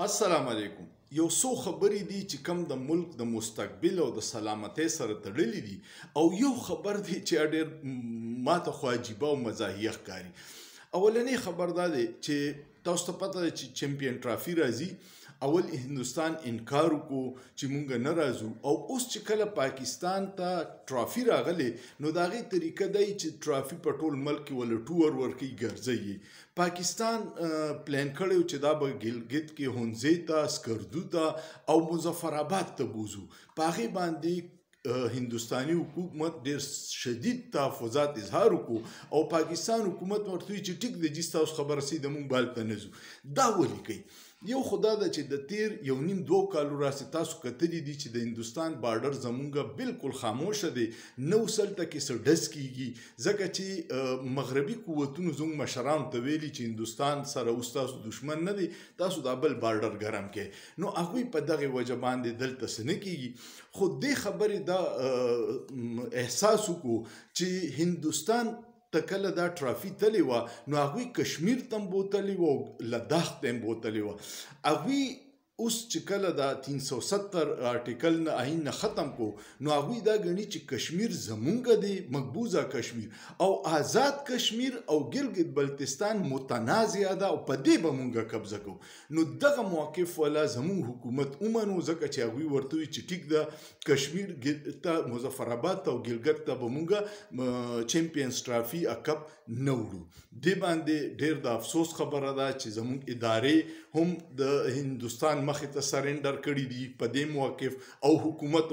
السلام علیکم. یو څو خبرې دي چې کم د ملک د مستقبل او د سلامتۍ سره تړلې دي او یو خبر دی چې ډېر ماته خو عجیبه او مزاحیه ښکاري. اولنی خبر دا دی چې تاسو ته پته ده چې چمپیون ټرافي راځي. اول هندوستان انکار وکړو چې مونږ نه راځو او اوس چې کله پاکستان ته ټرافي راغلی نو د هغې طریقه دی چې ټرافي په ټول ملک کې ول ټور ورکوي ګرځوي. پاکستان پلان کړی چې دا به ګلګت کې هونزې ته سکردو ته او مظفرآباد ته بوزو. په هغې باندې هندوستاني حکومت ډېر شدید تحفظات اظهار وکړو او پاکستان حکومت ورته وایي چې ټیک دی جی ستاسو خبره صحیح ده موږ به هلته نه ځو. دا ولې کوي؟ یو خو دا ده چې د تیر یو نیم دوه کالو راسې تاسو کتلي دي چې د هندوستان بارډر زمونږ بالکل خاموشه دی، نه اوس هلته کې څه ډز کیږي ځکه چې مغربي قوتونو زموږ مشرانو ته ویلي چې هندوستان سره اوس تاسو دشمن نه دی، تاسو دا بل بارډر ګرم کړئ. نو هغوی په دغې وجه باندې دلته څه نه کیږي. خو دې خبرې دا احساس وکړو چې هندوستان ته کله دا ټرافي تلې وه نو هغوی کشمیر ته هم بوتلې وه او لداخ ته هم بوتلې وه. هغوی اوس چې کله دا 370 آرټیکل نه آئین نه ختم کو نو هغوی دا ګڼي چې کشمیر زمونږ دی، مقبوضه کشمیر او آزاد کشمیر او ګلګت بلتستان متنازعه ده او په دې به مونږ قبضه کوو. نو دغه موقف والا زمونږ حکومت ومنو ځکه چې هغوی ورته وایي چې ټیک ده کشمیر ته مظفرآباد ته او ګلګت ته به مونږ چمپیونز ټرافي کپ نه وړو. دې باندې ډېر د افسوس خبره ده چې زمونږ ادارې هم د هندوستان مخې ته سرنډر کړي دي په دې موقف او حکومت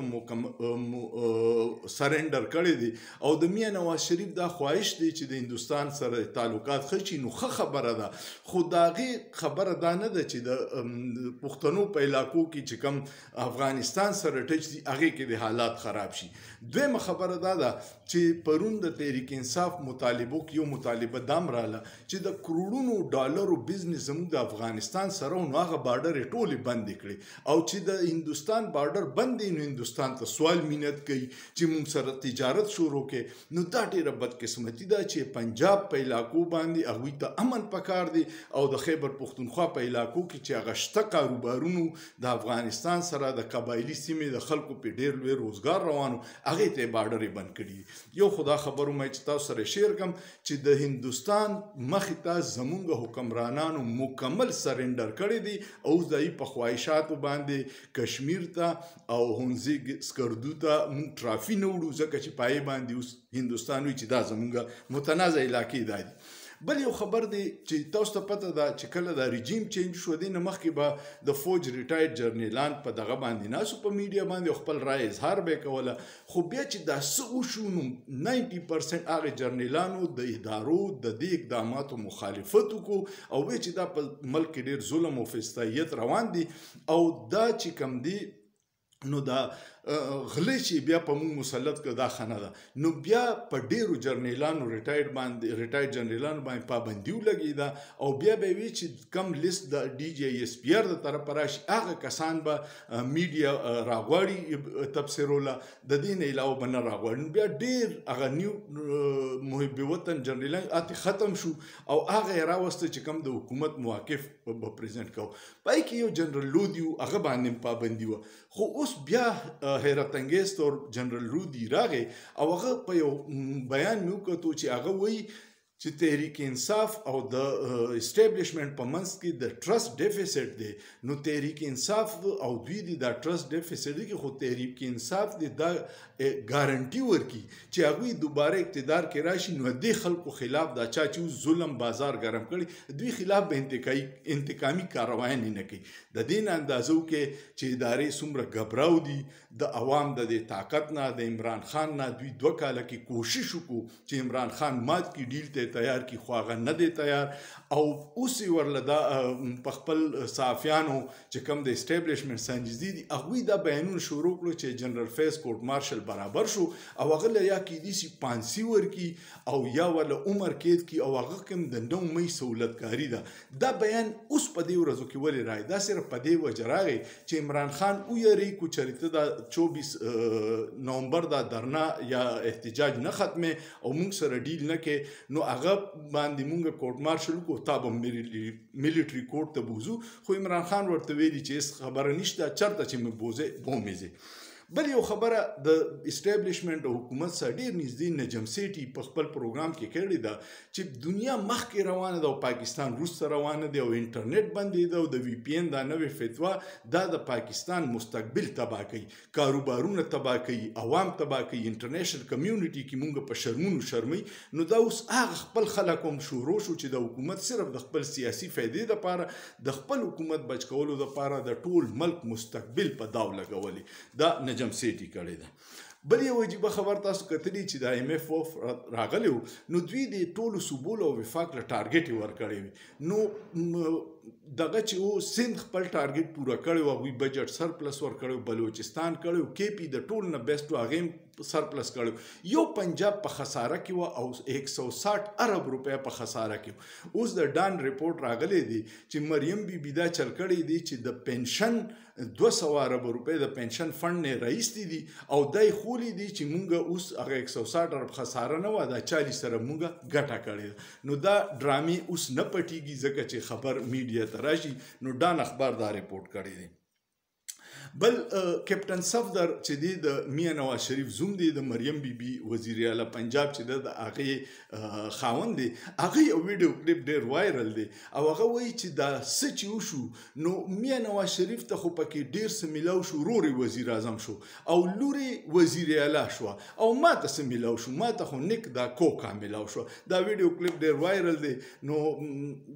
سرنډر کړی دی او د میا نواز شریف دا خواهش دی چې د هندوستان سره تعلقات ښه شي. نو ښه خبره ده، خو د هغې خبره دا نه ده چې د پښتنو په علاقو کې چې کوم افغانستان سره ټچ دي هغې کې د حالات خراب شي. دویمه خبره دا ده چې پرون د تحریک انصاف مطالبو کې یو مطالبه دام راله چې د کروڑونو ډالرو بزنس زموږ د افغانستان سره نو هغه بارډر یې ټولې بندې کړې او چې د هندوستان بارډر بند دی نو هندوستان ته سوال مینت کوي چې موږ سره تجارت شروع کړي. نو دا ډېره بدقسمتي ده چې پنجاب په علاقو باندې هغوی ته امن پکار دی او د خیبر پښتونخوا په علاقو کې چې هغه شته کاروبارونو د افغانستان سره د قبایلي سیمې د خلکو په ډېر لوی روزګار روانو هغې ته یې بارډر یې بند کړي. یو خو دا خبر ومه چې تاسو سره شیر کړم چې د هندوستان مخې ته زمونږ حکمرانانو مکمل سرنډر کړی دی او اوس د هغوی په خواهشاتو باندې کشمیر ته او هونزې سکردو ته موږ ټرافي نه وړو ځکه چې په هغې باندې اوس هندوستان وایي چې دا زمونږ متنازع علاقې دا دي. بل یو خبر دی چې تاسو ته پته ده چې کله دا رژیم چینج شو دې نه مخکې به د فوج ریټایر جرنیلان په دغه باندې ناسو په میډیا باندې خپل رای اظهار به یې کوله، خو بیا چې دا څه وشو نو 90% هغې جرنیلانو د ادارو د دې اقداماتو مخالفت وکړو او وایي چې دا په ملک کې ډېر ظلم او فسطائیت روان دي او دا چې کوم دی نو دا غلې چې بیا په موږ مسلط کړه دا ښه نه ده. نو بیا په ډېرو جرنیلانو ریټایر جرنیلانو باندې پابندي ولګېده او بیا به یې وي چې کم لیست د ډي جی ایس پي آر د طرفه راشي هغه کسان به میډیا راغواړي تبصرو له د دې نه علاوه به نه راغواړي. نو بیا ډېر هغه نیو محب وطن جرنیلان اتې ختم شو او هغه یې راوسته چې کوم د حکومت مواقف به پرزنټ کوو. په هغې کې یو جنرال لودي و هغه باندې پابندي وه، خو اوس بیا حیرت انګیز طور جنرال لودي راغی او هغه په یو بیان مې وکتو چې هغه وایي چې تحریک انصاف او د اسټیبلیشمنټ په منځ کې د ټرست ډیفیسټ دی. نو تحریک انصاف او دوی دی دا ټرست ډیفیسټ دی خو تحریک انصاف دی دا ګارنټي ورکي چې هغوی دوباره اقتدار کې راشي نو دې خلکو خلاف دا چا چې ظلم بازار ګرم کړي دوی خلاف به انتقامي کاروایانې نه کوي. د دې نه اندازه وکړئ چې ادارې څومره ګبراو دي د عوام د دې طاقت نه د عمران خان نه دوی 2 کاله کې کوشش وکړو چې عمران خان مات کړي ډیل ته تیار کی خو هغه نه دی تیار او اوس یې ورله دا په خپل صحافیانو چې کوم د اسټیبلیشمنټ سنجیدي دي هغوی دا بیانونه شروع کړو چې جنرال فیض کورټ مارشل برابر شو او هغه له یا کیدای شي پانسي ورکي او یا ورله عمر قید کړي او هغه کوم د 9 مۍ سهولتکاري ده. دا بیان اوس په دې ورځو کې ولې راغی؟ دا صرف په دې وجه راغی چې عمران خان ویري کو چریته دا 24 نومبر دا درنا یا احتجاج نه ختمه او موږ سره ډیل نه کې نو هغه باندې مونږ کورټ مارشل کو تا به ملټري کورټ ته بوزو خو عمران خان ورته ویلي چې هیڅ خبره نشته چرته چې مې بوزې بومېځې. بل یو خبره د اسټابلیشمنټ او حکومت سره ډېر نږدې نجم سیټي په خپل پروګرام کې کړې ده چې دنیا مخکې روانه ده او پاکستان وروسته روانه دی او انټرنیټ بندېده او د وي پی ان دا نوې فتوا دا د پاکستان مستقبل تباه کوي، کاروبارونه تباه کوي، عوام تباه کوي، انټرنیشنل کمیونټي کې مونږ په شرمونو شرمي. نو دا اوس هغه خپل خلک هم شروع شو چې د حکومت صرف د خپل سیاسي فایدې دپاره د خپل حکومت بچ کولو دپاره د ټول ملک مستقبل په داو لګولې. دا نجم سیټي کړی ده. بل یو عجیبه خبر تاسو کتلی چې د ایم ایف اف راغلی و نو دوی د ټولو صوبو او وفاق له ټارګټ یې ورکړی وي. نو دغه چې و سند خپل ټارګټ پوره کړی و، هغوی بجټ سرپلس ورکړی و، بلوچستان کړی و، کې پي د ټول نه بیسټ و هغې سرپلس کړی. یو پنجاب په خساره کې و او 160 ارب روپۍ په خساره کې و. اوس د ډان رپورټ راغلی دی چې مریم بی بی دا چل کړی دی چې د پنشن 200 ارب روپۍ د پنشن فند نه رایستی دي او دای خولی دي چې مونږ اوس هغه 160 ارب خساره نه و دا 40 سره مونږ ګټه کړې. نو دا ډرامې اوس نه پټیږي ځکه چې خبر میډیا ته راشي. نو ډان اخبار دا رپورټ کړی دی. بل کیپټن صفدر چې دی د میا نواز شریف زوم دی د مریم بی بی وزیر اعلی پنجاب چې د هغې خاوند دی، هغه یو ویډیو کلیپ ډېر وایرل دی او هغه وایي چې دا څه چې وشو نو میا نواز شریف ته خو پکې ډېر څه میلاو شو، ورور یې وزیر اعظم شو او لور یې وزیر اعلی شوه او ما ته څه میلاو شو، ما ته خو نیک دا کوکا میلاو شوه. دا ویډیو کلیپ ډېر وایرل دی. نو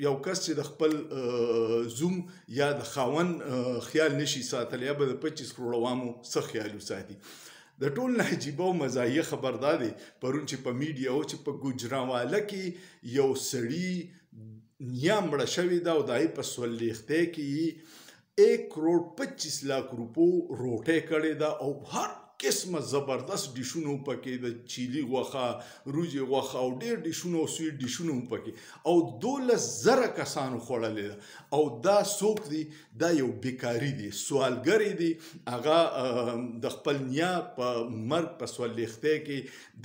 یو کس چې د خپل زوم یا د خاوند خیال نشي ساتلی یا به د 25 کروڑ عوامو څه خیال وساتي. د ټول نه عجیبه او مزاحیه خبر دا دی پرون چې په میډیا و چې په ګوجرانواله کې یو سړي نیا مړه شوې ده او د هغې په سولېختۍ کې 1 کروڑ 25 لاک روپو روټۍ کړې ده او هر قسمه زبردست ډیشونه پکې د چیلی غوښه، روجې غوښه او ډېر ډیشونه او سویټ ډیشونه پکې او 12,000 کسانو خوړلې ده. او دا څوک دی؟ دا یو بیکاري دی، سوالګری دی. هغه د خپل نیا په مرګ په سولېختۍ کې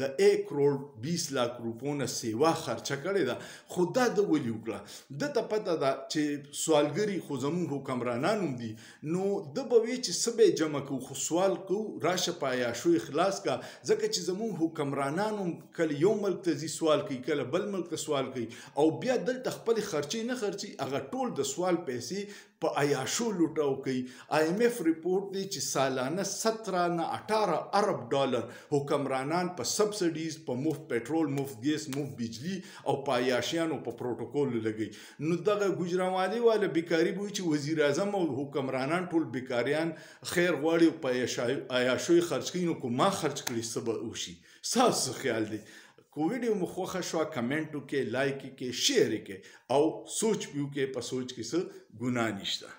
د 1 کروڑ 20 لاک روپو نه سیوا خرچه کړې ده. خو دا د ولې وکړه؟ ده ته پته ده چې سوالګري خو زموږ حکمرانان هم دي نو ده به وی چې څه به جمع کوو خو سوال کوو راشه په عیاشو اخلاص کا، ځکه چې زموږ حکمرانان هم کله یو ملک ته ځي سوال کوي، کله بل ملک ته سوال کوي او بیا دلته خپلې خرچې نه خرچي، هغه ټول د سوال پیسې په عیاشو لوټاو کوي. آی ایم ایف رپورټ دی چې سالانه 17 نه 18 ارب ډالر حکمرانان په سبسډیز، په مفت پټرول، مفت ګیس، مفت بجلی او په عیاشیانو په پروتوکول لګي. نو دغه ګوجرانوالي والا بیکاري به چې وزیر اعظم او حکمرانان ټول بیکاریان خیر غواړي او په عیاشو خرچ کوي. نو کو ما خرچ کړي څه به وشي؟ ستاسو خیال دی؟ کو ویډیو مو خوښه شوه کمنټ وکړئ، لایک یې کړئ، شیر یې کړئ او سوچ به وکړئ. په سوچ کې څه ګناه نشته.